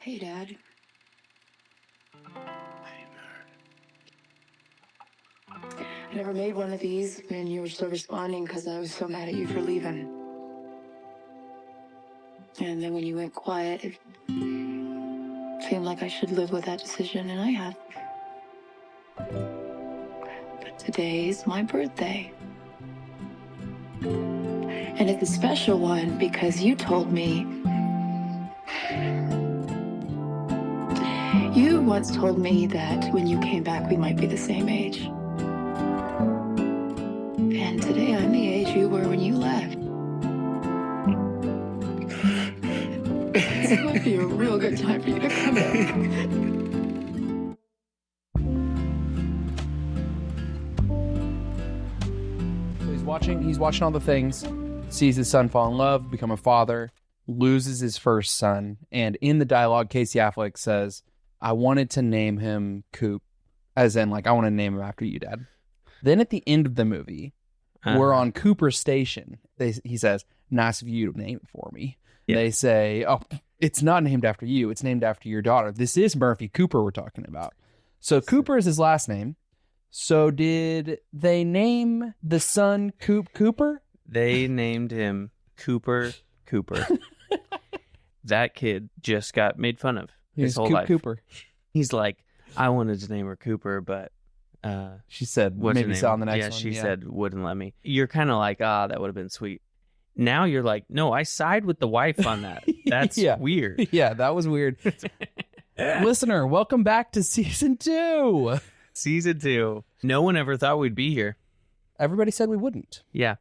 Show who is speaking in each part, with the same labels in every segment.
Speaker 1: Hey, Dad. I never made one of these when you were still responding because I was so mad at you for leaving. And then when you went quiet, it seemed like I should live with that decision, and I have. But today's my birthday. And it's a special one because you told me. You once told me that when you came back, we might be the same age. And today I'm the age you were when you left. This might be a real good time for you to come back.
Speaker 2: So he's watching all the things, sees his son fall in love, become a father, loses his first son, and in the dialogue, Casey Affleck says, I wanted to name him Coop, as in, like, I want to name him after you, Dad. Then at the end of the movie, we're on Cooper's station. He says, nice of you to name it for me. Yeah. They say, oh, it's not named after you. It's named after your daughter. This is Murphy Cooper we're talking about. So Cooper is his last name. So did they name the son Coop Cooper?
Speaker 3: They named him Cooper. That kid just got made fun of his whole life.
Speaker 2: Cooper.
Speaker 3: He's like, I wanted to name her Cooper, but
Speaker 2: she said maybe saw on the next one.
Speaker 3: She said wouldn't let me. You're kind of like, that would have been sweet. Now you're like, no, I side with the wife on that. That's weird.
Speaker 2: Yeah, that was weird. Listener, welcome back to season 2.
Speaker 3: Season 2. No one ever thought we'd be here.
Speaker 2: Everybody said we wouldn't.
Speaker 3: Yeah.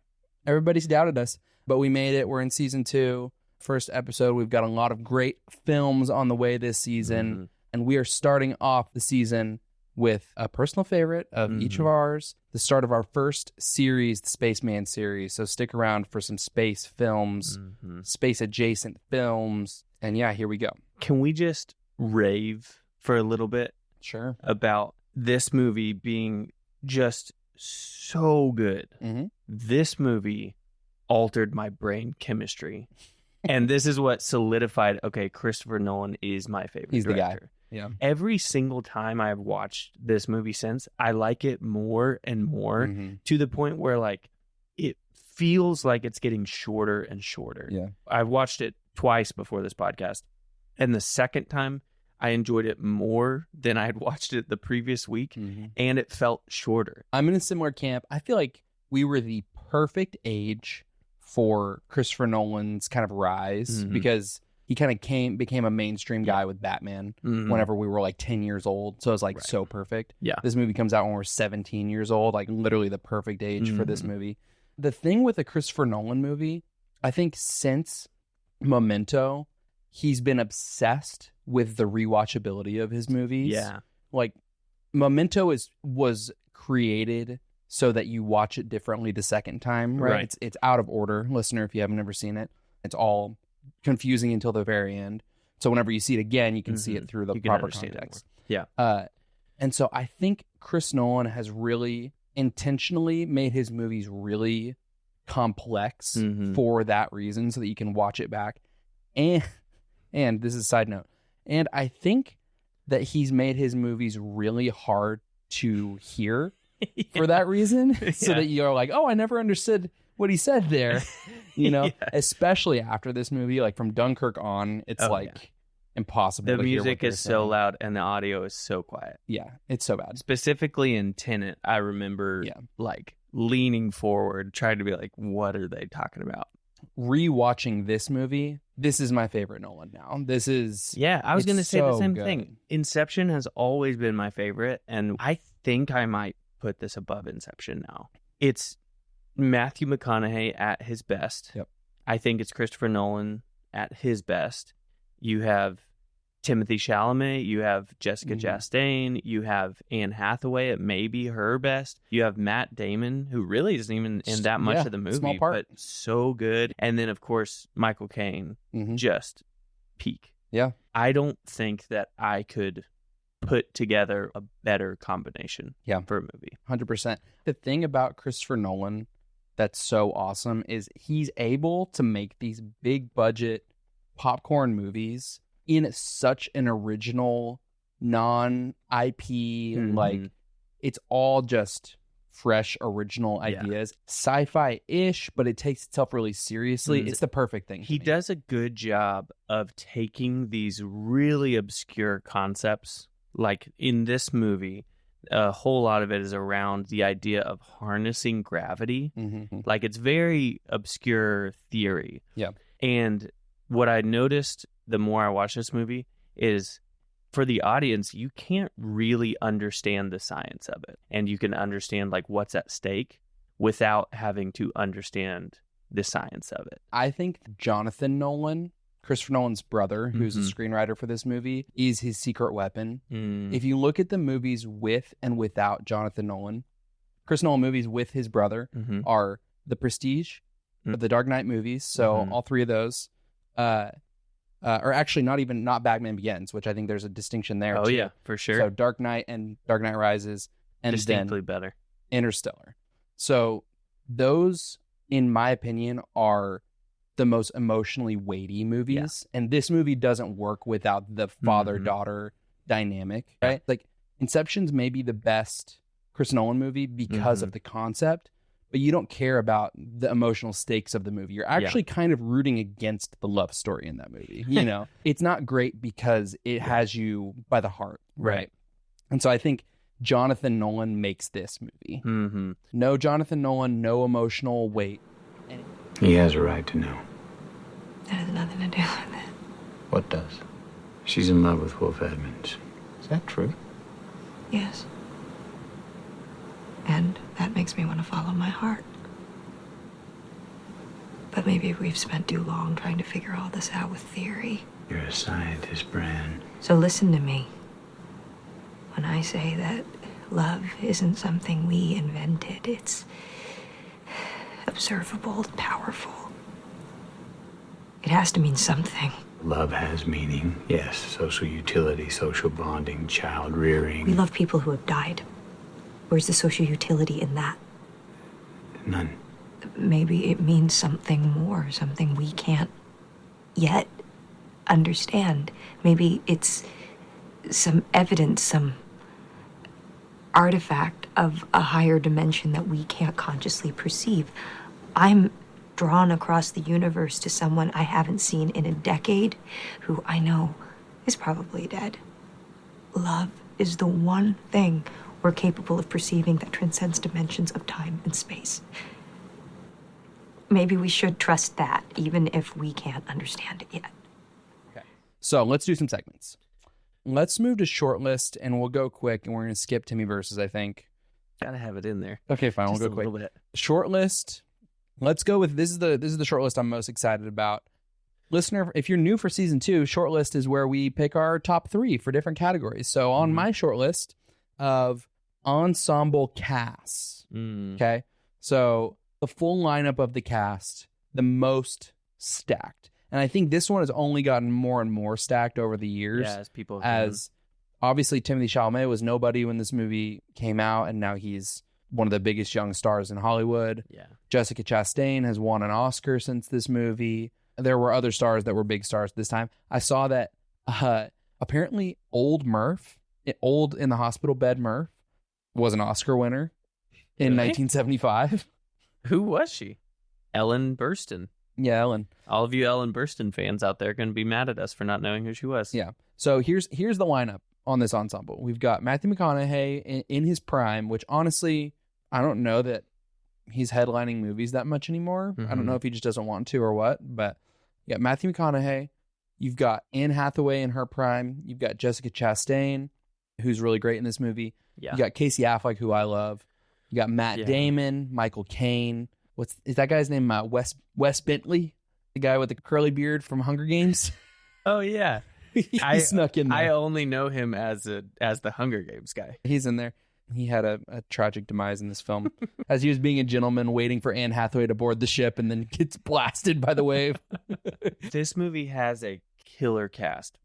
Speaker 2: Everybody's doubted us, but we made it. We're in season 2. First episode. We've got a lot of great films on the way this season, and we are starting off the season with a personal favorite of each of ours, the start of our first series, the Spaceman series. So stick around for some space films, space-adjacent films, and yeah, here we go.
Speaker 3: Can we just rave for a little bit?
Speaker 2: Sure.
Speaker 3: About this movie being just so good. This movie altered my brain chemistry. And this is what solidified, okay, Christopher Nolan is my favorite
Speaker 2: He's
Speaker 3: director.
Speaker 2: The guy. Yeah.
Speaker 3: Every single time I've watched this movie since, I like it more and more to the point where, like, it feels like it's getting shorter and shorter.
Speaker 2: Yeah.
Speaker 3: I've watched it twice before this podcast. And the second time, I enjoyed it more than I had watched it the previous week. And it felt shorter.
Speaker 2: I'm in a similar camp. I feel like we were the perfect age for Christopher Nolan's kind of rise because he kind of became a mainstream guy with Batman whenever we were like 10 years old. So it was like so perfect.
Speaker 3: Yeah.
Speaker 2: This movie comes out when we're 17 years old, like literally the perfect age for this movie. The thing with a Christopher Nolan movie, I think since Memento, he's been obsessed with the rewatchability of his movies.
Speaker 3: Yeah.
Speaker 2: Like Memento was created so that you watch it differently the second time, right? It's out of order, listener, if you haven't ever seen it. It's all confusing until the very end. So whenever you see it again, you can see it through the proper context.
Speaker 3: Yeah.
Speaker 2: And so I think Chris Nolan has really intentionally made his movies really complex for that reason, so that you can watch it back. And this is a side note. And I think that he's made his movies really hard to hear for that reason, so that you're like, oh, I never understood what he said there, you know, especially after this movie, like from Dunkirk on, it's impossible.
Speaker 3: The
Speaker 2: to hear
Speaker 3: music
Speaker 2: what
Speaker 3: is so loud and the audio is so quiet.
Speaker 2: Yeah, it's so bad.
Speaker 3: Specifically in Tenet, I remember like leaning forward, trying to be like, what are they talking about?
Speaker 2: Rewatching this movie, this is my favorite Nolan now. This is...
Speaker 3: Yeah, I was going to say the same
Speaker 2: good.
Speaker 3: thing. Inception has always been my favorite, and I think I might put this above Inception now. It's Matthew McConaughey at his best.
Speaker 2: Yep.
Speaker 3: I think it's Christopher Nolan at his best. You have Timothée Chalamet, you have Jessica Chastain, you have Anne Hathaway at maybe her best. You have Matt Damon, who really isn't even in that much of the movie,
Speaker 2: small part.
Speaker 3: but so good. And then, of course, Michael Caine, just peak.
Speaker 2: Yeah.
Speaker 3: I don't think that I could put together a better combination for a movie.
Speaker 2: 100%. The thing about Christopher Nolan that's so awesome is he's able to make these big budget popcorn movies in such an original, non-IP, like it's all just fresh, original ideas. Sci-fi-ish, but it takes itself really seriously. It's the perfect thing.
Speaker 3: He does a good job of taking these really obscure concepts. Like in this movie, a whole lot of it is around the idea of harnessing gravity. Like it's very obscure theory.
Speaker 2: Yeah.
Speaker 3: And what I noticed the more I watched this movie is, for the audience, you can't really understand the science of it. And you can understand like what's at stake without having to understand the science of it.
Speaker 2: I think Jonathan Nolan, Christopher Nolan's brother, who's a screenwriter for this movie, is his secret weapon. If you look at the movies with and without Jonathan Nolan, Chris Nolan movies with his brother are The Prestige, the Dark Knight movies. So all three of those, or actually not Batman Begins, which I think there's a distinction there.
Speaker 3: Oh
Speaker 2: too.
Speaker 3: yeah, for sure.
Speaker 2: So Dark Knight and Dark Knight Rises, and
Speaker 3: distinctly
Speaker 2: then
Speaker 3: better.
Speaker 2: Interstellar. So those, in my opinion, are the most emotionally weighty movies. And this movie doesn't work without the father-daughter dynamic, right? Like Inception's maybe the best Chris Nolan movie because of the concept, but you don't care about the emotional stakes of the movie. You're actually kind of rooting against the love story in that movie. You know, it's not great because it has you by the heart, right? And so I think Jonathan Nolan makes this movie. No Jonathan Nolan, no emotional weight.
Speaker 4: He has a right to know.
Speaker 1: That has nothing to do with it.
Speaker 4: What does? She's in love with Wolf Edmonds. Is that true?
Speaker 1: Yes. And that makes me want to follow my heart. But maybe we've spent too long trying to figure all this out with theory.
Speaker 4: You're a scientist, Bran.
Speaker 1: So listen to me. When I say that love isn't something we invented, it's observable, powerful. It has to mean something.
Speaker 4: Love has meaning. Yes, social utility, social bonding, child rearing.
Speaker 1: We love people who have died. Where's the social utility in that?
Speaker 4: None.
Speaker 1: Maybe it means something more, something we can't yet understand. Maybe it's some evidence, some artifact of a higher dimension that we can't consciously perceive. I'm drawn across the universe to someone I haven't seen in a decade, who I know is probably dead. Love is the one thing we're capable of perceiving that transcends dimensions of time and space. Maybe we should trust that, even if we can't understand it yet.
Speaker 2: Okay. So let's do some segments. Let's move to shortlist, and we'll go quick, and we're going to skip Timmy versus, I think.
Speaker 3: Gotta have it in there.
Speaker 2: Okay, fine.
Speaker 3: Just
Speaker 2: we'll go
Speaker 3: a
Speaker 2: quick.
Speaker 3: little bit.
Speaker 2: Shortlist. Let's go with this is the shortlist I'm most excited about. Listener, if you're new for season 2, shortlist is where we pick our top 3 for different categories. So on my shortlist of ensemble casts, okay, so the full lineup of the cast, the most stacked, and I think this one has only gotten more and more stacked over the years.
Speaker 3: Yeah, as people
Speaker 2: obviously Timothée Chalamet was nobody when this movie came out, and now he's one of the biggest young stars in Hollywood.
Speaker 3: Yeah.
Speaker 2: Jessica Chastain has won an Oscar since this movie. There were other stars that were big stars this time. I saw that apparently old in the hospital bed Murph was an Oscar winner in 1975.
Speaker 3: Who was she? Ellen Burstyn.
Speaker 2: Yeah, Ellen.
Speaker 3: All of you Ellen Burstyn fans out there are going to be mad at us for not knowing who she was.
Speaker 2: Yeah. So here's the lineup on this ensemble. We've got Matthew McConaughey in his prime, which honestly, I don't know that he's headlining movies that much anymore. I don't know if he just doesn't want to or what, but you got Matthew McConaughey. You've got Anne Hathaway in her prime. You've got Jessica Chastain, who's really great in this movie.
Speaker 3: Yeah.
Speaker 2: You got Casey Affleck, who I love. You got Matt Damon, Michael Caine. Is that guy's name? Wes Bentley, the guy with the curly beard from Hunger Games.
Speaker 3: Oh yeah,
Speaker 2: he snuck in there.
Speaker 3: I only know him as the Hunger Games guy.
Speaker 2: He's in there. He had a tragic demise in this film as he was being a gentleman waiting for Anne Hathaway to board the ship and then gets blasted by the wave.
Speaker 3: This movie has a killer cast.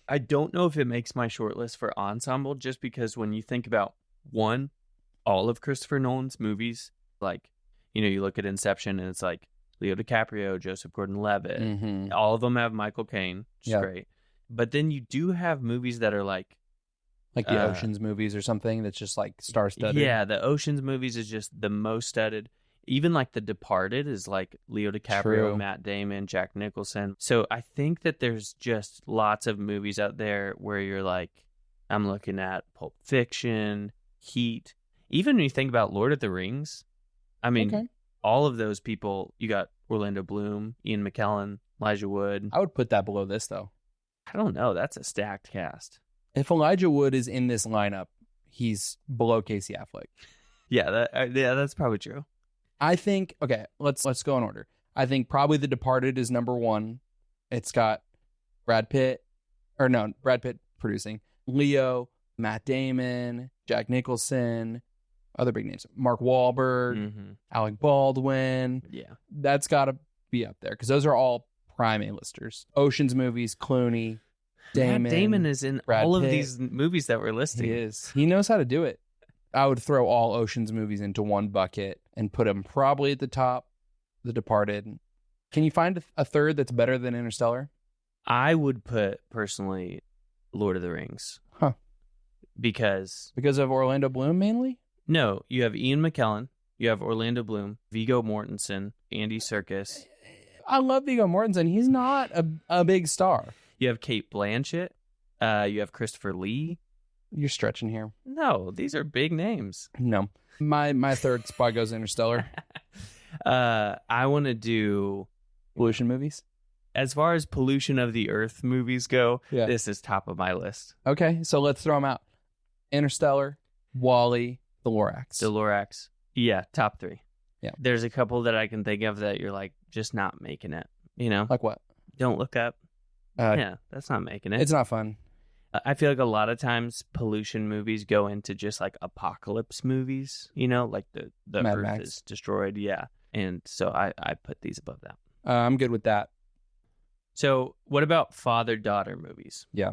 Speaker 3: I don't know if it makes my shortlist for ensemble, just because when you think about all of Christopher Nolan's movies, like, you look at Inception and it's like Leo DiCaprio, Joseph Gordon-Levitt. All of them have Michael Caine, which is great. But then you do have movies that are like
Speaker 2: the Ocean's movies or something that's just like star-studded.
Speaker 3: Yeah, the Ocean's movies is just the most studded. Even like The Departed is like Leo DiCaprio,
Speaker 2: True.
Speaker 3: Matt Damon, Jack Nicholson. So I think that there's just lots of movies out there where you're like, I'm looking at Pulp Fiction, Heat. Even when you think about Lord of the Rings, I mean,
Speaker 2: Okay.
Speaker 3: all of those people, you got Orlando Bloom, Ian McKellen, Elijah Wood.
Speaker 2: I would put that below this, though.
Speaker 3: I don't know. That's a stacked cast.
Speaker 2: If Elijah Wood is in this lineup, he's below Casey Affleck.
Speaker 3: Yeah, that's probably true.
Speaker 2: I think, okay, let's go in order. I think probably The Departed is number one. It's got Brad Pitt producing, Leo, Matt Damon, Jack Nicholson, other big names, Mark Wahlberg,
Speaker 3: Mm-hmm.
Speaker 2: Alec Baldwin.
Speaker 3: Yeah.
Speaker 2: That's got to be up there because those are all prime A-listers. Ocean's movies, Clooney, Damon.
Speaker 3: Matt Damon is in
Speaker 2: Brad
Speaker 3: all of
Speaker 2: Pitt.
Speaker 3: these movies that we're listing.
Speaker 2: He is. He knows how to do it. I would throw all Ocean's movies into one bucket and put them probably at the top, The Departed. Can you find a third that's better than Interstellar?
Speaker 3: I would put, personally, Lord of the Rings.
Speaker 2: Huh.
Speaker 3: Because,
Speaker 2: Because of Orlando Bloom, mainly?
Speaker 3: no, you have Ian McKellen, you have Orlando Bloom, Viggo Mortensen, Andy Serkis,
Speaker 2: I love Viggo Mortensen. He's not a big star.
Speaker 3: you have Kate Blanchett, you have Christopher Lee.
Speaker 2: You're stretching here.
Speaker 3: No, these are big names.
Speaker 2: No. My third spot goes Interstellar.
Speaker 3: I want to do,
Speaker 2: Pollution movies?
Speaker 3: as far as pollution of the earth movies go,
Speaker 2: Yeah.
Speaker 3: this is top of my list.
Speaker 2: Okay, so let's throw them out. Interstellar, Wall-E, The Lorax.
Speaker 3: The Lorax. Yeah, top 3.
Speaker 2: Yeah.
Speaker 3: There's a couple that I can think of that you're like, just not making it. You know?
Speaker 2: Like what?
Speaker 3: Don't Look Up.
Speaker 2: Uh,
Speaker 3: Yeah, that's not making it.
Speaker 2: It's not fun.
Speaker 3: I feel like a lot of times pollution movies go into just like apocalypse movies, you know, like the
Speaker 2: Mad
Speaker 3: earth
Speaker 2: Max.
Speaker 3: is destroyed. Yeah. And so I put these above that.
Speaker 2: I'm good with that.
Speaker 3: So what about father-daughter movies?
Speaker 2: Yeah.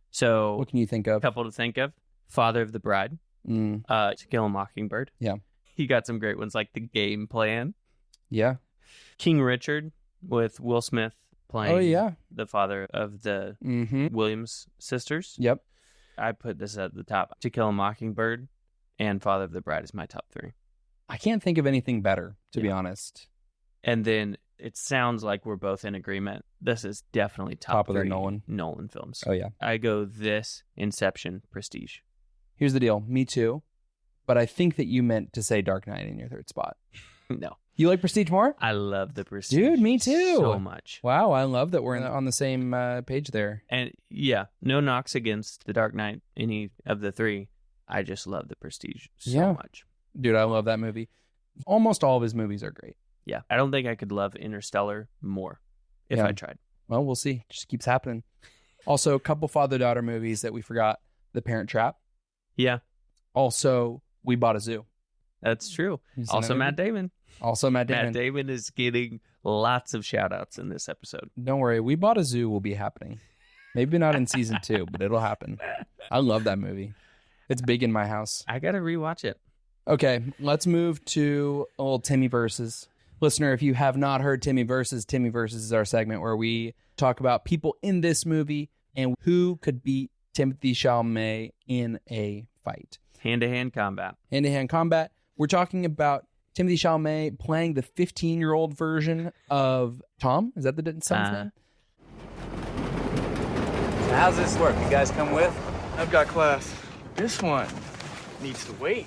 Speaker 3: So
Speaker 2: What can you think
Speaker 3: a
Speaker 2: of?
Speaker 3: couple to think of. Father of the Bride,
Speaker 2: Mm,
Speaker 3: To Kill a Mockingbird.
Speaker 2: Yeah.
Speaker 3: He got some great ones like The Game Plan.
Speaker 2: yeah.
Speaker 3: King Richard with Will Smith playing
Speaker 2: Oh, yeah.
Speaker 3: the father of the
Speaker 2: Mm-hmm.
Speaker 3: Williams sisters.
Speaker 2: Yep.
Speaker 3: I put this at the top. To Kill a Mockingbird and Father of the Bride is my top 3.
Speaker 2: I can't think of anything better, to be
Speaker 3: Yeah.
Speaker 2: honest.
Speaker 3: And then it sounds like we're both in agreement. This is definitely top
Speaker 2: of the
Speaker 3: 3
Speaker 2: Nolan.
Speaker 3: films.
Speaker 2: Oh, yeah.
Speaker 3: I go this, Inception, Prestige.
Speaker 2: Here's the deal. Me too. But I think that you meant to say Dark Knight in your third spot.
Speaker 3: No.
Speaker 2: You like Prestige more?
Speaker 3: I love the Prestige.
Speaker 2: Dude, me too.
Speaker 3: So much.
Speaker 2: Wow, I love that we're on the same page there.
Speaker 3: And yeah, no knocks against The Dark Knight, any of the 3. I just love the Prestige so
Speaker 2: Yeah.
Speaker 3: much.
Speaker 2: Dude, I love that movie. Almost all of his movies are great.
Speaker 3: Yeah. I don't think I could love Interstellar more if
Speaker 2: Yeah.
Speaker 3: I tried.
Speaker 2: Well, we'll see. Just keeps happening. Also, a couple father-daughter movies that we forgot. The Parent Trap.
Speaker 3: Yeah,
Speaker 2: Also, We Bought a Zoo.
Speaker 3: that's true.
Speaker 2: You seen
Speaker 3: Also
Speaker 2: that
Speaker 3: Matt
Speaker 2: movie?
Speaker 3: Damon.
Speaker 2: Also Matt Damon.
Speaker 3: Matt Damon is getting lots of shout outs in this episode.
Speaker 2: Don't worry. We Bought a Zoo will be happening. Maybe not in season 2, but it'll happen. I love that movie. It's big in my house.
Speaker 3: I got to rewatch it.
Speaker 2: Okay, let's move to a little Timmy Versus. Listener, if you have not heard Timmy Versus is our segment where we talk about people in this movie and who could beat Timothée Chalamet in a fight.
Speaker 3: Hand-to-hand combat.
Speaker 2: Hand-to-hand combat. We're talking about Timothée Chalamet playing the 15-year-old version of Tom. Is that the son's name?
Speaker 5: So how's this work? You guys come with?
Speaker 6: I've got class. This one needs to wait.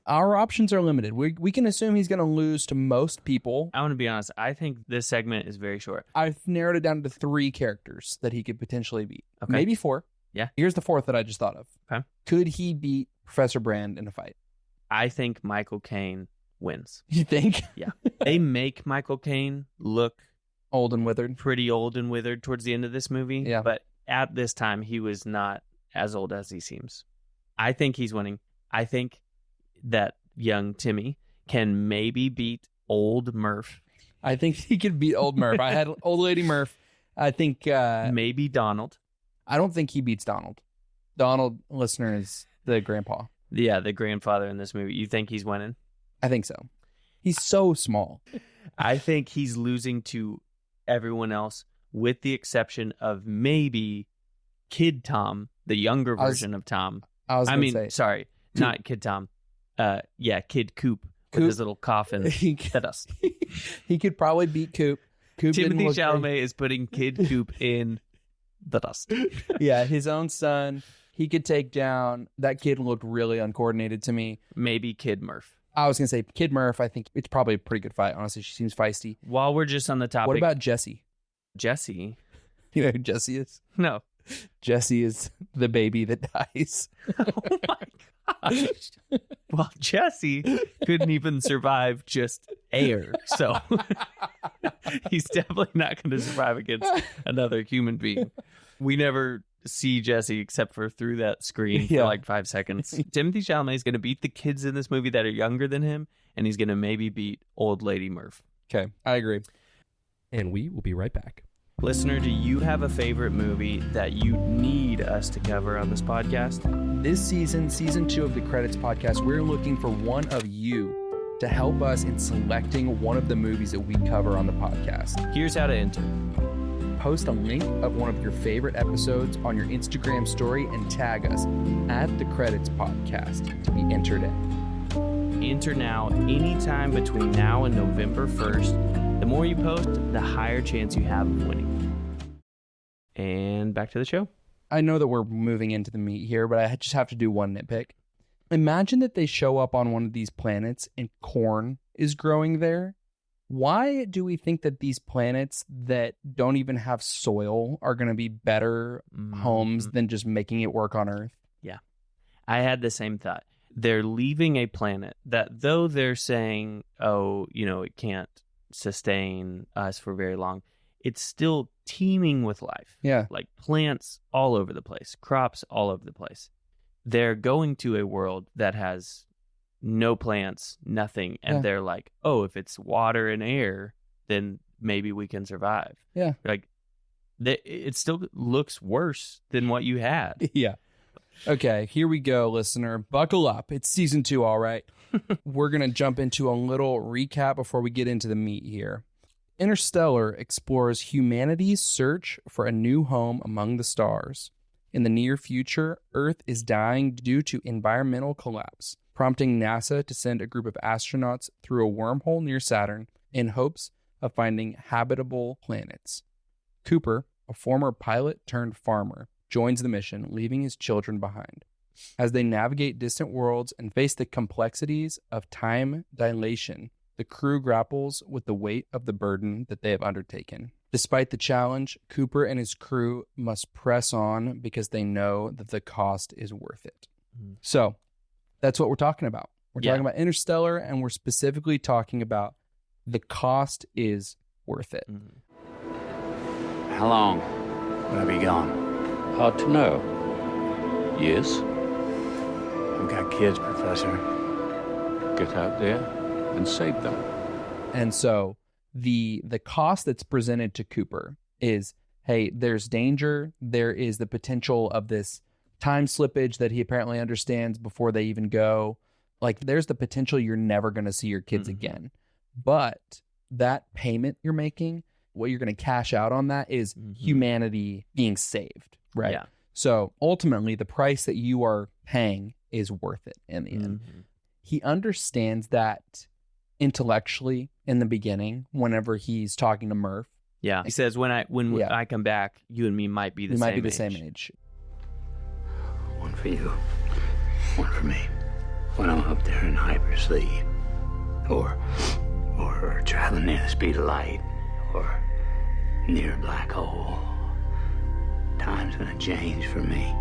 Speaker 2: Our options are limited. We can assume he's going to lose to most people.
Speaker 3: I want to be honest. I think this segment is very short.
Speaker 2: I've narrowed it down to 3 characters that he could potentially beat.
Speaker 3: Okay.
Speaker 2: Maybe 4.
Speaker 3: Yeah.
Speaker 2: Here's the 4th that I just thought of.
Speaker 3: Okay.
Speaker 2: Could he beat Professor Brand in a fight?
Speaker 3: I think Michael Caine wins.
Speaker 2: You think?
Speaker 3: Yeah. They make Michael Caine look
Speaker 2: Old and withered.
Speaker 3: pretty old and withered towards the end of this movie.
Speaker 2: Yeah.
Speaker 3: But at this time, he was not as old as he seems. I think he's winning. I think that young Timmy can maybe beat old Murph.
Speaker 2: I think he could beat old Murph. I had old lady Murph. I think
Speaker 3: Maybe Donald.
Speaker 2: I don't think he beats Donald. Donald, listener, is the grandpa.
Speaker 3: Yeah, the grandfather in this movie. You think he's winning?
Speaker 2: I think so. He's so small.
Speaker 3: I think he's losing to everyone else with the exception of maybe Kid Tom, the younger version of Tom.
Speaker 2: I mean,
Speaker 3: sorry,
Speaker 2: Coop.
Speaker 3: not Kid Tom. Kid Coop with his little coffin. The dust.
Speaker 2: He could probably beat Coop.
Speaker 3: Timothy Chalamet is putting Kid Coop in the dust.
Speaker 2: Yeah, his own son. He could take down. That kid looked really uncoordinated to me.
Speaker 3: Maybe Kid Murph.
Speaker 2: I was going to say Kid Murph. I think it's probably a pretty good fight. Honestly, she seems feisty.
Speaker 3: While we're just on the topic.
Speaker 2: What about Jesse?
Speaker 3: Jesse?
Speaker 2: You know who Jesse is?
Speaker 3: No.
Speaker 2: Jesse is the baby that dies.
Speaker 3: Oh my gosh. Well, Jesse couldn't even survive just air. So he's definitely not going to survive against another human being. We never see Jesse except for through that screen for like 5 seconds. Timothy Chalamet is going to beat the kids in this movie that are younger than him, and he's going to maybe beat old lady Murph.
Speaker 2: Okay, I agree.
Speaker 7: And we will be right back.
Speaker 3: Listener, do you have a favorite movie that you need us to cover on this podcast?
Speaker 2: This season 2 of the Credits podcast, we're looking for one of you to help us in selecting one of the movies that we cover on the podcast.
Speaker 3: Here's how to enter.
Speaker 2: Post a link of one of your favorite episodes on your Instagram story and tag us at the Credits podcast to be entered in.
Speaker 3: Enter now anytime between now and November 1st. The more you post, the higher chance you have of winning. And back to the show.
Speaker 2: I know that we're moving into the meat here, but I just have to do one nitpick. Imagine that they show up on one of these planets and corn is growing there. Why do we think that these planets that don't even have soil are going to be better homes than just making it work on Earth?
Speaker 3: Yeah. I had the same thought. They're leaving a planet that, though they're saying, it can't sustain us for very long, it's still teeming with life.
Speaker 2: Yeah.
Speaker 3: Like plants all over the place, crops all over the place. They're going to a world that has no plants, nothing. And they're like, oh, if it's water and air, then maybe we can survive.
Speaker 2: Yeah.
Speaker 3: Like, it still looks worse than what you had.
Speaker 2: Yeah. Okay, here we go, listener. Buckle up. It's season 2, all right? We're going to jump into a little recap before we get into the meat here. Interstellar explores humanity's search for a new home among the stars. In the near future, Earth is dying due to environmental collapse, prompting NASA to send a group of astronauts through a wormhole near Saturn in hopes of finding habitable planets. Cooper, a former pilot turned farmer, joins the mission, leaving his children behind. As they navigate distant worlds and face the complexities of time dilation, the crew grapples with the weight of the burden that they have undertaken. Despite the challenge, Cooper and his crew must press on because they know that the cost is worth it. So, that's what we're talking about. We're talking about Interstellar, and we're specifically talking about the cost is worth it.
Speaker 4: How long will I be gone?
Speaker 5: Hard to know. Years?
Speaker 4: I've got kids, Professor.
Speaker 5: Get out there and save them.
Speaker 2: And so the cost that's presented to Cooper is, hey, there's danger. There is the potential of this time slippage that he apparently understands before they even go. Like, there's the potential you're never going to see your kids again. But that payment you're making, what you're going to cash out on that is humanity being saved, right?
Speaker 3: Yeah.
Speaker 2: So ultimately, the price that you are paying is worth it in the end. He understands that intellectually in the beginning, whenever he's talking to Murph.
Speaker 3: Yeah. He says, when I come back, you and me might be the same age.
Speaker 4: One for you, one for me. When I'm up there in hypersleep, or traveling near the speed of light, or near a black hole, time's gonna change for me.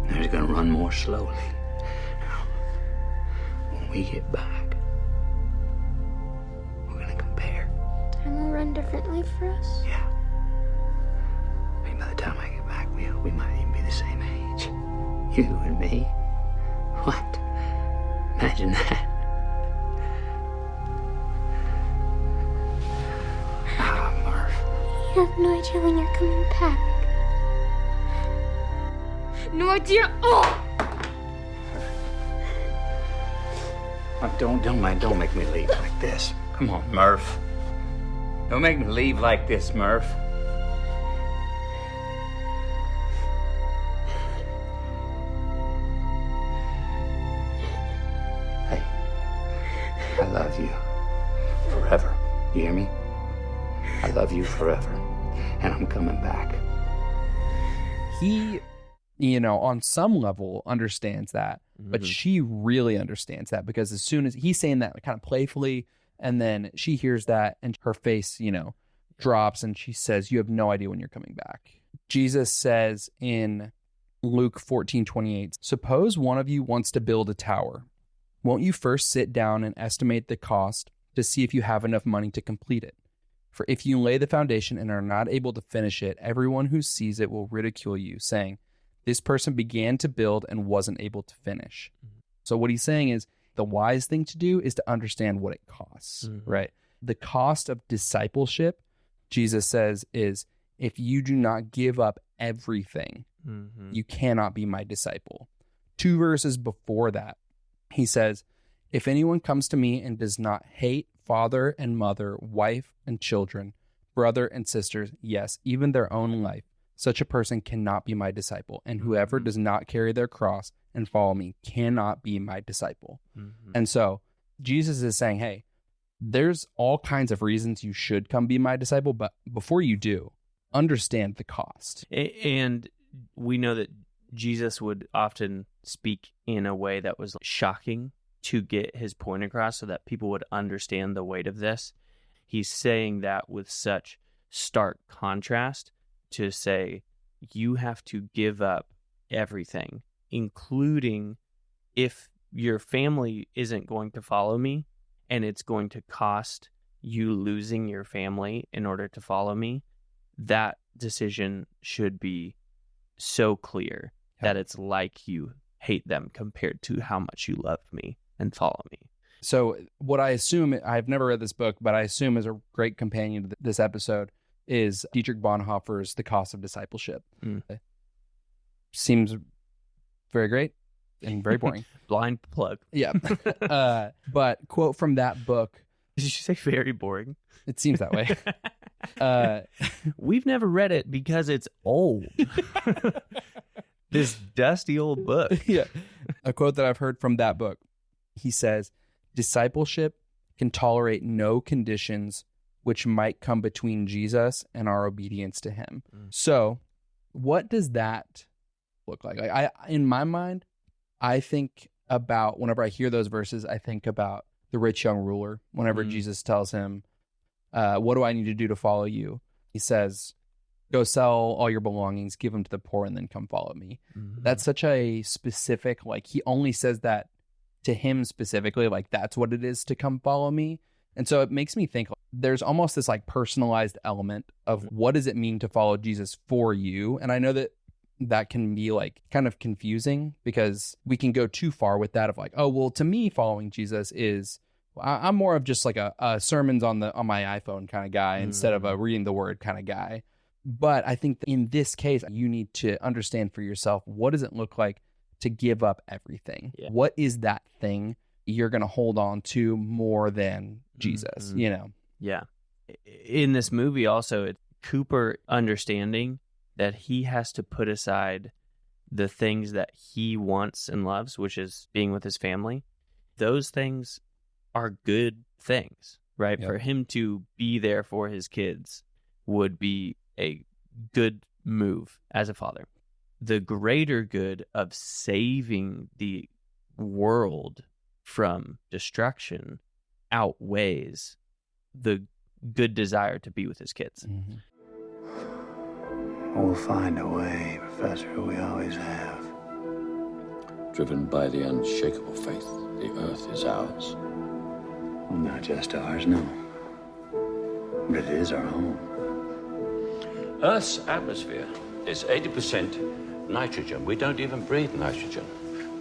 Speaker 4: It's gonna run more slowly. Now, when we get back, we're gonna compare.
Speaker 8: Time will run differently for us?
Speaker 4: Yeah. Maybe by the time I get back, we might even be the same age. You and me. What? Imagine that. Murph.
Speaker 8: You have no idea when you're coming back. No idea. Oh!
Speaker 4: Don't make me leave like this. Come on, Murph. Don't make me leave like this, Murph. hear me? I love you forever, and I'm coming back.
Speaker 2: He, on some level understands that, but she really understands that, because as soon as he's saying that kind of playfully, and then she hears that and her face, drops, and she says, "You have no idea when you're coming back." Jesus says in Luke 14:28, "Suppose one of you wants to build a tower. Won't you first sit down and estimate the cost to see if you have enough money to complete it? For if you lay the foundation and are not able to finish it, everyone who sees it will ridicule you, saying, 'This person began to build and wasn't able to finish.'" So what he's saying is the wise thing to do is to understand what it costs, right? The cost of discipleship, Jesus says, is if you do not give up everything, you cannot be my disciple. 2 verses before that, he says, "If anyone comes to me and does not hate father and mother, wife and children, brother and sisters, yes, even their own life, such a person cannot be my disciple. And whoever does not carry their cross and follow me cannot be my disciple." And so Jesus is saying, hey, there's all kinds of reasons you should come be my disciple, but before you do, understand the cost.
Speaker 3: And we know that Jesus would often speak in a way that was shocking to get his point across so that people would understand the weight of this. He's saying that with such stark contrast to say, you have to give up everything, including if your family isn't going to follow me and it's going to cost you losing your family in order to follow me, that decision should be so clear that it's like you hate them compared to how much you love me and follow me.
Speaker 2: So what I assume, I've never read this book, but I assume is a great companion to this episode is Dietrich Bonhoeffer's The Cost of Discipleship. Seems very great and very boring.
Speaker 3: Blind plug.
Speaker 2: Yeah. But quote from that book.
Speaker 3: Did you say very boring?
Speaker 2: It seems that way.
Speaker 3: We've never read it because it's old. This dusty old book.
Speaker 2: Yeah. A quote that I've heard from that book. He says, "Discipleship can tolerate no conditions which might come between Jesus and our obedience to him." So what does that look like? In my mind, I think about, whenever I hear those verses, I think about the rich young ruler. Whenever Jesus tells him, "What do I need to do to follow you?" He says, "Go sell all your belongings, give them to the poor, and then come follow me." That's such a specific, he only says that to him specifically, that's what it is to come follow me. And so it makes me think there's almost this personalized element of what does it mean to follow Jesus for you? And I know that can be kind of confusing because we can go too far with that of oh, well, to me, following Jesus is, I'm more of just a sermons on my iPhone kind of guy instead of a reading the word kind of guy. But I think that in this case, you need to understand for yourself, what does it look like to give up everything? Yeah. What is that thing you're going to hold on to more than Jesus,
Speaker 3: Yeah. In this movie also, it's Cooper understanding that he has to put aside the things that he wants and loves, which is being with his family. Those things are good things, right? Yep. For him to be there for his kids would be a good move as a father. The greater good of saving the world from destruction outweighs the good desire to be with his kids.
Speaker 4: We'll find a way, Professor, we always have.
Speaker 5: Driven by the unshakable faith, the earth is ours.
Speaker 4: Well, not just ours, no. But it is our home.
Speaker 5: Earth's atmosphere is 80% nitrogen. We don't even breathe nitrogen.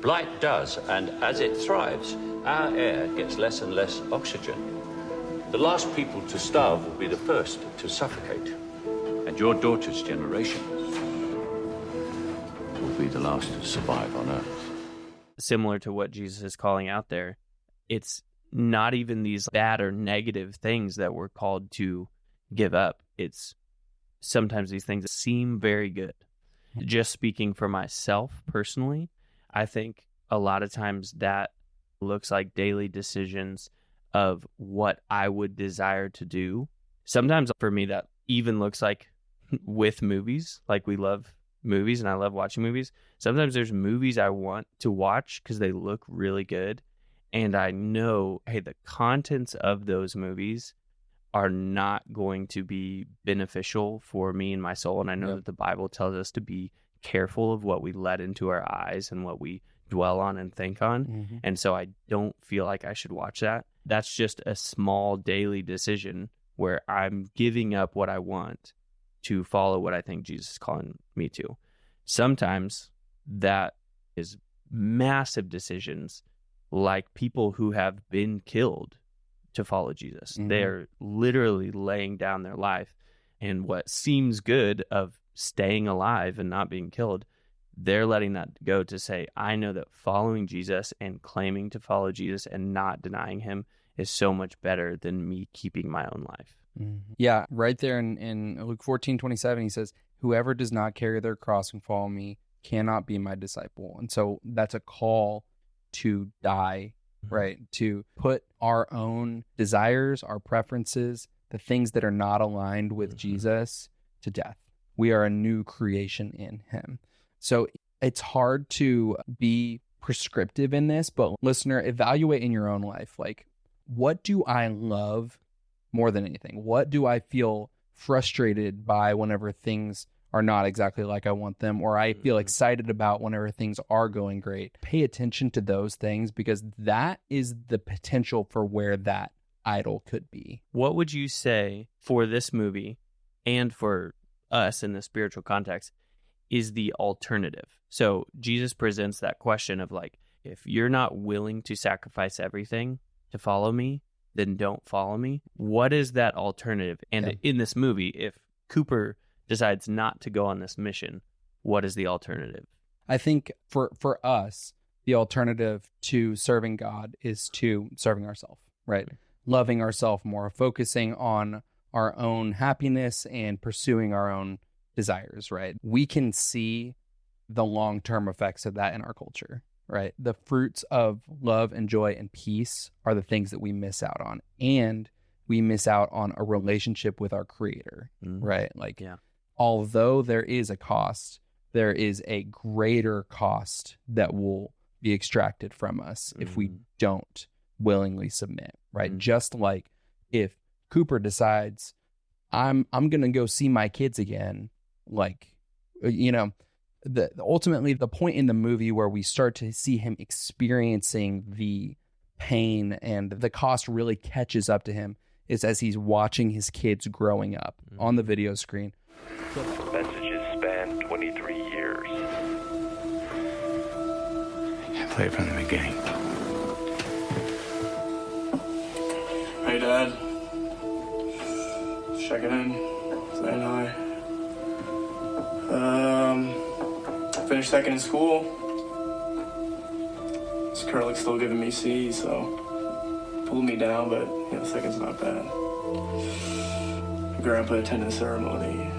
Speaker 5: Blight does, and as it thrives, our air gets less and less oxygen. The last people to starve will be the first to suffocate. And your daughter's generation will be the last to survive on Earth.
Speaker 3: Similar to what Jesus is calling out there, it's not even these bad or negative things that we're called to give up. It's sometimes these things that seem very good. Just speaking for myself personally, I think a lot of times that looks like daily decisions of what I would desire to do. Sometimes for me, that even looks like with movies, like we love movies and I love watching movies. Sometimes there's movies I want to watch because they look really good. And I know, hey, the contents of those movies are not going to be beneficial for me and my soul. And I know that the Bible tells us to be careful of what we let into our eyes and what we dwell on and think on. And so I don't feel like I should watch that. That's just a small daily decision where I'm giving up what I want to follow what I think Jesus is calling me to. Sometimes that is massive decisions, like people who have been killed to follow Jesus. They're literally laying down their life, and what seems good of staying alive and not being killed, they're letting that go to say, I know that following Jesus and claiming to follow Jesus and not denying him is so much better than me keeping my own life.
Speaker 2: Yeah, right there in Luke 14:27, he says, whoever does not carry their cross and follow me cannot be my disciple. And so that's a call to die, right? To put our own desires, our preferences, the things that are not aligned with Jesus to death. We are a new creation in him. So it's hard to be prescriptive in this, but listener, evaluate in your own life. Like, what do I love more than anything? What do I feel frustrated by whenever things are not exactly like I want them, or I feel excited about whenever things are going great? Pay attention to those things, because that is the potential for where that idol could be.
Speaker 3: What would you say for this movie and for us in the spiritual context is the alternative? So Jesus presents that question of like, if you're not willing to sacrifice everything to follow me, then don't follow me. What is that alternative? And in this movie, if Cooper decides not to go on this mission, what is the alternative?
Speaker 2: I think for us, the alternative to serving God is to serving ourselves, right? Loving ourselves more, focusing on our own happiness and pursuing our own desires, right? We can see the long-term effects of that in our culture, right? The fruits of love and joy and peace are the things that we miss out on. And we miss out on a relationship with our Creator, right? Like, although there is a cost, there is a greater cost that will be extracted from us if we don't willingly submit, right? Just like if Cooper decides, I'm going to go see my kids again, like, you know, ultimately the point in the movie where we start to see him experiencing the pain and the cost really catches up to him is as he's watching his kids growing up on the video screen.
Speaker 9: Messages span 23 years.
Speaker 4: I played from the beginning.
Speaker 6: Hey, Dad. Just checking in. Saying hi. Finished second in school. This curlic's still giving me C's, so pulled me down, but you know, second's not bad. Grandpa attended the ceremony.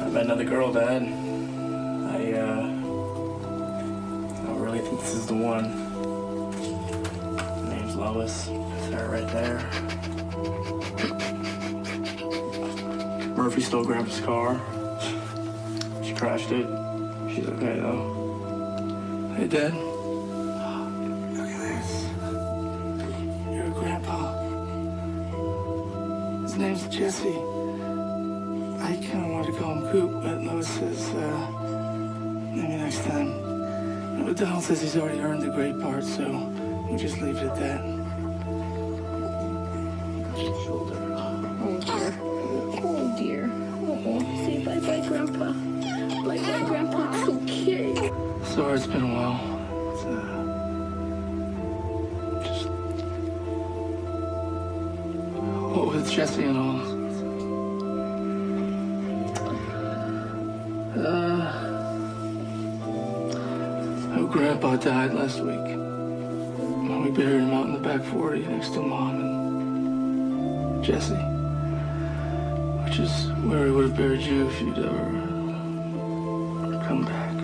Speaker 6: I met another girl, Dad. I really think this is the one. Her name's Lois. That's her right there. Murphy stole Grandpa's car. She crashed it. She's okay, though. Hey, Dad. Look at this. Your grandpa. His name's Jesse. I kind of wanted to call him Coop, but Lois says, maybe next time. But Donald says he's already earned the great part, so we'll just leave it at that. Shoulder.
Speaker 8: Oh, dear. Oh, dear. Oh, say bye-bye, Grandpa. Bye-bye, Grandpa. It's okay.
Speaker 6: Sorry, it's been a while. It's, just... What with Jesse and all? Grandpa died last week. We buried him out in the back 40 next to Mom and Jesse. Which is where we would have buried you if you'd ever come back.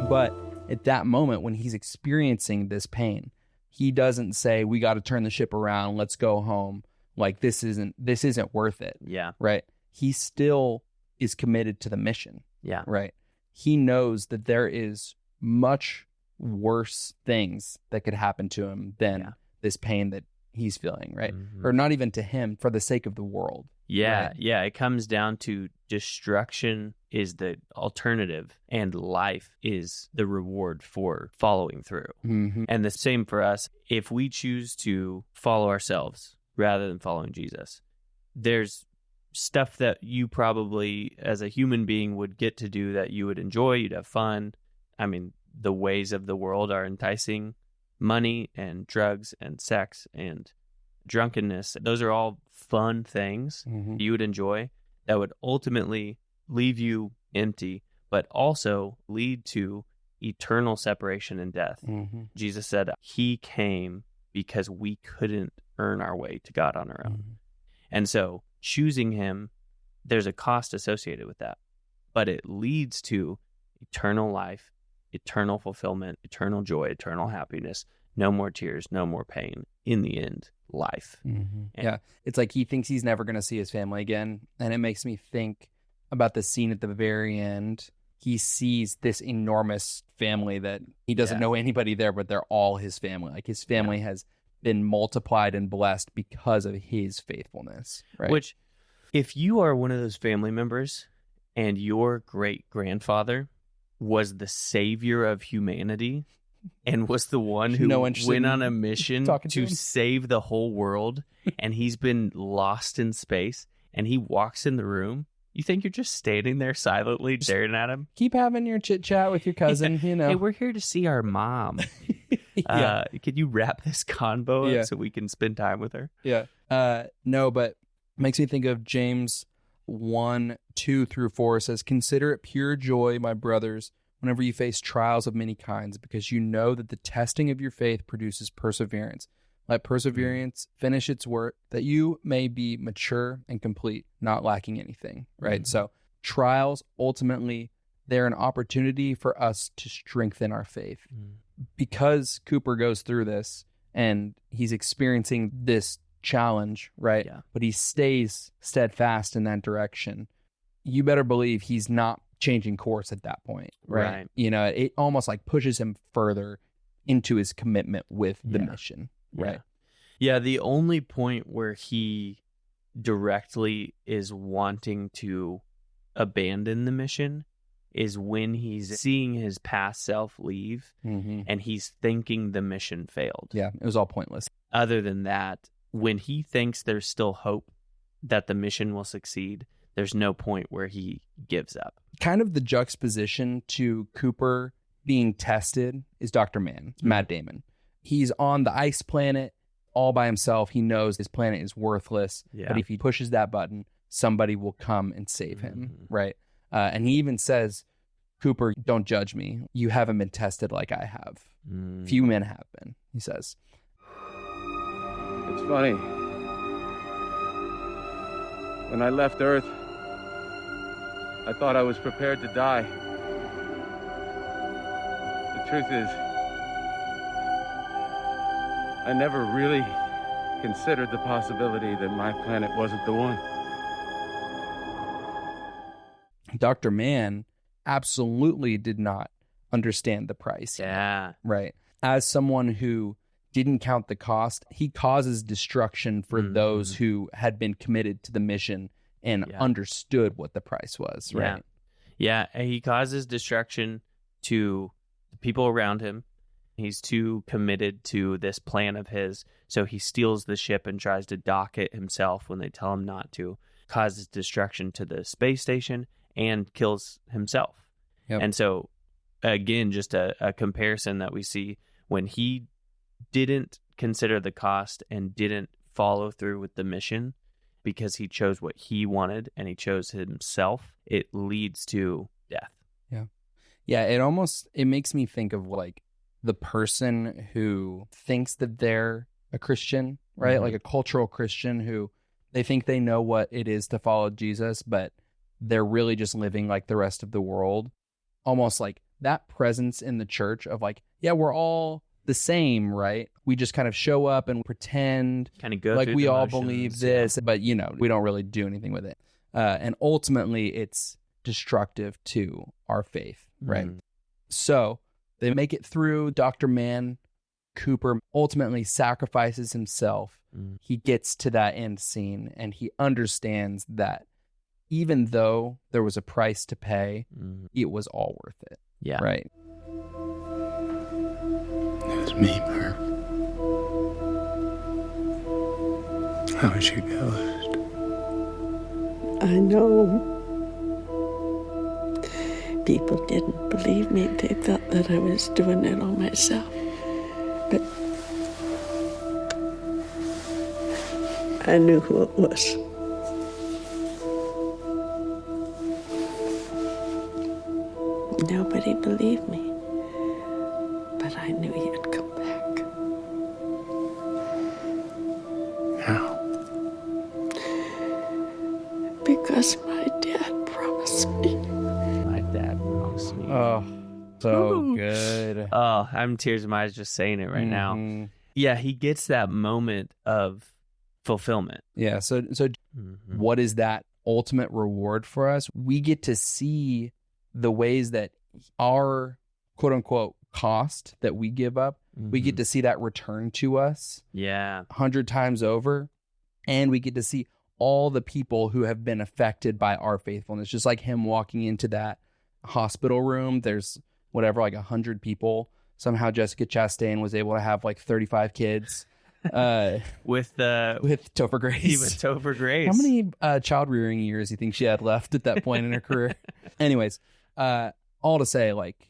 Speaker 2: But at that moment when he's experiencing this pain, he doesn't say, we got to turn the ship around, let's go home. Like, this isn't worth it.
Speaker 3: Yeah.
Speaker 2: Right. He still is committed to the mission.
Speaker 3: Yeah.
Speaker 2: Right. He knows that there is much worse things that could happen to him than this pain that he's feeling, right?
Speaker 3: Mm-hmm.
Speaker 2: Or not even to him, for the sake of the world.
Speaker 3: Yeah,
Speaker 2: right?
Speaker 3: yeah. It comes down to destruction is the alternative, and life is the reward for following through.
Speaker 2: Mm-hmm.
Speaker 3: And the same for us. If we choose to follow ourselves rather than following Jesus, there's stuff that you probably, as a human being, would get to do that you would enjoy, you'd have fun. I mean, the ways of the world are enticing. Money and drugs and sex and drunkenness, those are all fun things you would enjoy that would ultimately leave you empty, but also lead to eternal separation and death.
Speaker 2: Mm-hmm.
Speaker 3: Jesus said he came because we couldn't earn our way to God on our own.
Speaker 2: Mm-hmm.
Speaker 3: And so choosing him, there's a cost associated with that, but it leads to eternal life, eternal fulfillment, eternal joy, eternal happiness, no more tears, no more pain. In the end, life.
Speaker 2: Mm-hmm. Yeah. It's like he thinks he's never going to see his family again. And it makes me think about the scene at the very end. He sees this enormous family that he doesn't know anybody there, but they're all his family. Like, his family has been multiplied and blessed because of his faithfulness. Right.
Speaker 3: Which, if you are one of those family members and your great-grandfather was the savior of humanity and was the one who went on a mission to save the whole world, and he's been lost in space, and he walks in the room, you think you're just standing there silently staring at him?
Speaker 2: Keep having your chit-chat with your cousin, you know.
Speaker 3: Hey, we're here to see our mom. Could you wrap this convo up so we can spend time with her?
Speaker 2: Yeah. No, but it makes me think of James 1:2-4 says, "Consider it pure joy, my brothers, whenever you face trials of many kinds, because you know that the testing of your faith produces perseverance. Let perseverance finish its work, that you may be mature and complete, not lacking anything." Right? Mm-hmm. So trials, ultimately, they're an opportunity for us to strengthen our faith. Mm-hmm. Because Cooper goes through this and he's experiencing this challenge, right? Yeah. But he stays steadfast in that direction. You better believe he's not changing course at that point, right? You know, it almost like pushes him further into his commitment with the mission, right?
Speaker 3: Yeah, the only point where he directly is wanting to abandon the mission is when he's seeing his past self leave and he's thinking the mission failed.
Speaker 2: Yeah, it was all pointless.
Speaker 3: Other than that, when he thinks there's still hope that the mission will succeed, there's no point where he gives up.
Speaker 2: Kind of the juxtaposition to Cooper being tested is Dr. Mann, Matt Damon. He's on the ice planet all by himself. He knows his planet is worthless, but if he pushes that button, somebody will come and save him, right? And he even says, "Cooper, don't judge me. You haven't been tested like I have. Few men have been," he says.
Speaker 10: It's funny. When I left Earth, I thought I was prepared to die. The truth is, I never really considered the possibility that my planet wasn't the one.
Speaker 2: Dr. Mann absolutely did not understand the price.
Speaker 3: Yeah.
Speaker 2: Right. As someone who didn't count the cost, he causes destruction for those who had been committed to the mission and understood what the price was, right?
Speaker 3: Yeah, he causes destruction to the people around him. He's too committed to this plan of his, so he steals the ship and tries to dock it himself when they tell him not to, causes destruction to the space station, and kills himself. Yep. And so, again, just a comparison that we see when he didn't consider the cost and didn't follow through with the mission because he chose what he wanted and he chose himself, it leads to death.
Speaker 2: Yeah, it makes me think of like the person who thinks that they're a Christian, right? Like a cultural Christian who they think they know what it is to follow Jesus, but they're really just living like the rest of the world. Almost like that presence in the church of like, yeah, we're all the same, right? We just kind of show up and pretend
Speaker 3: Kind of go
Speaker 2: like
Speaker 3: through
Speaker 2: we
Speaker 3: the
Speaker 2: all
Speaker 3: motions,
Speaker 2: believe this, but we don't really do anything with it. And ultimately it's destructive to our faith, right? So they make it through. Dr. Mann Cooper ultimately sacrifices himself. He gets to that end scene and he understands that even though there was a price to pay, it was all worth it.
Speaker 3: Yeah.
Speaker 2: Right.
Speaker 4: It was me, Murph. I was your ghost.
Speaker 8: I know. People didn't believe me. They thought that I was doing it all myself. But I knew who it was. Nobody believed me. But I knew you'd come back.
Speaker 4: How?
Speaker 8: Because my dad promised me.
Speaker 3: My dad promised me.
Speaker 2: Oh, so good.
Speaker 3: Oh, I'm tears in my eyes just saying it right now. Yeah, he gets that moment of fulfillment.
Speaker 2: Yeah. So what is that ultimate reward for us? We get to see the ways that our quote unquote cost that we give up, we get to see that return to us.
Speaker 3: Yeah.
Speaker 2: 100 times over. And we get to see all the people who have been affected by our faithfulness. Just like him walking into that hospital room, there's whatever, like 100 people. Somehow Jessica Chastain was able to have like 35 kids.
Speaker 3: With
Speaker 2: Topher Grace.
Speaker 3: With Topher Grace.
Speaker 2: How many child rearing years do you think she had left at that point in her career? Anyways, all to say, like,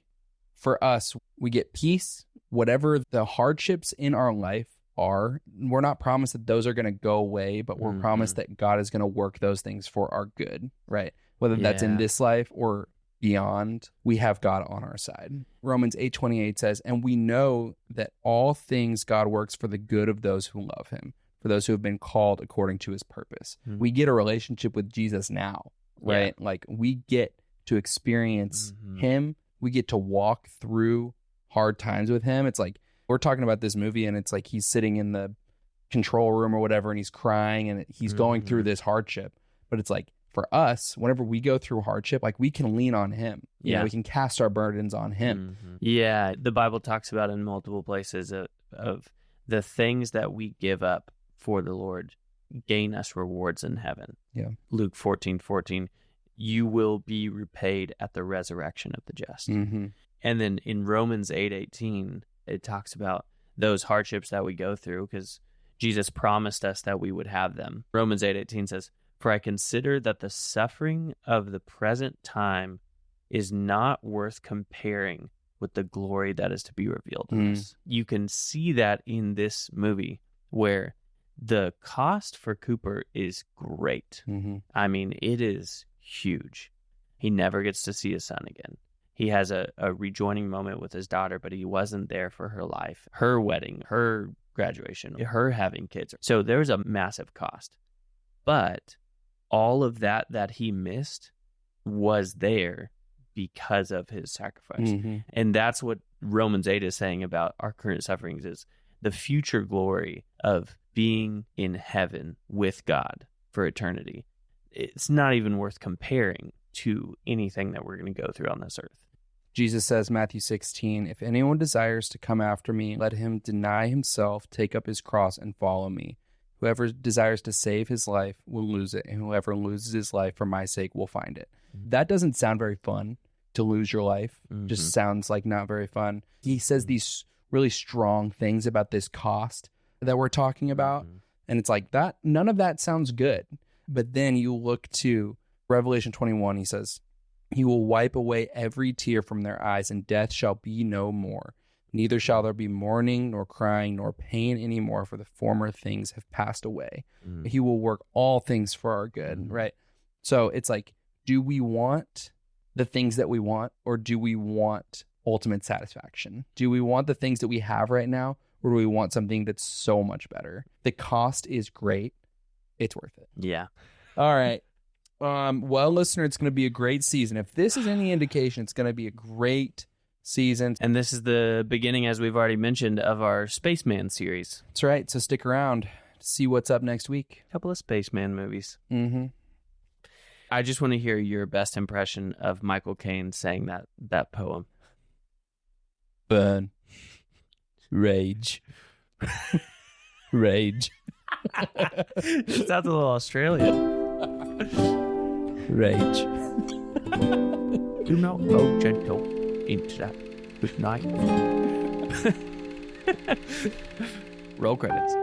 Speaker 2: for us, we get peace. Whatever the hardships in our life are, we're not promised that those are going to go away, but we're promised that God is going to work those things for our good, right? Whether that's in this life or beyond, we have God on our side. Romans 8:28 says, and we know that all things God works for the good of those who love him, for those who have been called according to his purpose. We get a relationship with Jesus now, right? Like we get to experience him. We get to walk through hard times with him. It's like, we're talking about this movie and it's like he's sitting in the control room or whatever and he's crying and he's going through this hardship. But it's like, for us, whenever we go through hardship, like we can lean on him. You know, we can cast our burdens on him.
Speaker 3: Yeah, the Bible talks about in multiple places of the things that we give up for the Lord gain us rewards in heaven.
Speaker 2: Yeah.
Speaker 3: Luke 14:14, you will be repaid at the resurrection of the just. And then in Romans 8:18, it talks about those hardships that we go through because Jesus promised us that we would have them. Romans 8:18 says, for I consider that the suffering of the present time is not worth comparing with the glory that is to be revealed in us. You can see that in this movie where the cost for Cooper is great. I mean, it is huge. He never gets to see his son again. He has a rejoining moment with his daughter, but he wasn't there for her life, her wedding, her graduation, her having kids. So there's a massive cost. But all of that he missed was there because of his sacrifice. And that's what Romans 8 is saying about our current sufferings is the future glory of being in heaven with God for eternity. It's not even worth comparing to anything that we're going to go through on this earth.
Speaker 2: Jesus says, Matthew 16, if anyone desires to come after me, let him deny himself, take up his cross, and follow me. Whoever desires to save his life will lose it, and whoever loses his life for my sake will find it. That doesn't sound very fun, to lose your life. Just sounds like not very fun. He says these really strong things about this cost that we're talking about, and it's like that. None of that sounds good. But then you look to Revelation 21, he says, he will wipe away every tear from their eyes, and death shall be no more. Neither shall there be mourning, nor crying, nor pain anymore, for the former things have passed away. He will work all things for our good, right? So it's like, do we want the things that we want, or do we want ultimate satisfaction? Do we want the things that we have right now, or do we want something that's so much better? The cost is great. It's worth it.
Speaker 3: Yeah.
Speaker 2: All right. Well, listener, it's going to be a great season. If this is any indication, it's going to be a great seasons.
Speaker 3: And this is the beginning, as we've already mentioned, of our Spaceman series.
Speaker 2: That's right. So stick around to see what's up next week.
Speaker 3: A couple of Spaceman movies.
Speaker 2: Mm-hmm.
Speaker 3: I just want to hear your best impression of Michael Caine saying that poem.
Speaker 2: Burn. Rage. Rage.
Speaker 3: It sounds a little Australian.
Speaker 2: Rage.
Speaker 3: Do not go gentle into that good night. Roll credits.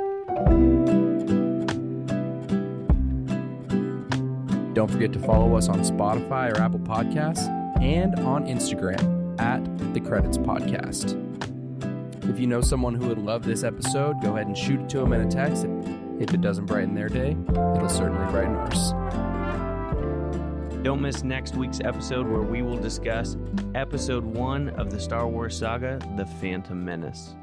Speaker 2: Don't forget to follow us on Spotify or Apple Podcasts and on Instagram at The Credits Podcast. If you know someone who would love this episode, go ahead and shoot it to them in a text. If it doesn't brighten their day, it'll certainly brighten ours.
Speaker 3: Don't miss next week's episode where we will discuss episode 1 of the Star Wars saga, The Phantom Menace.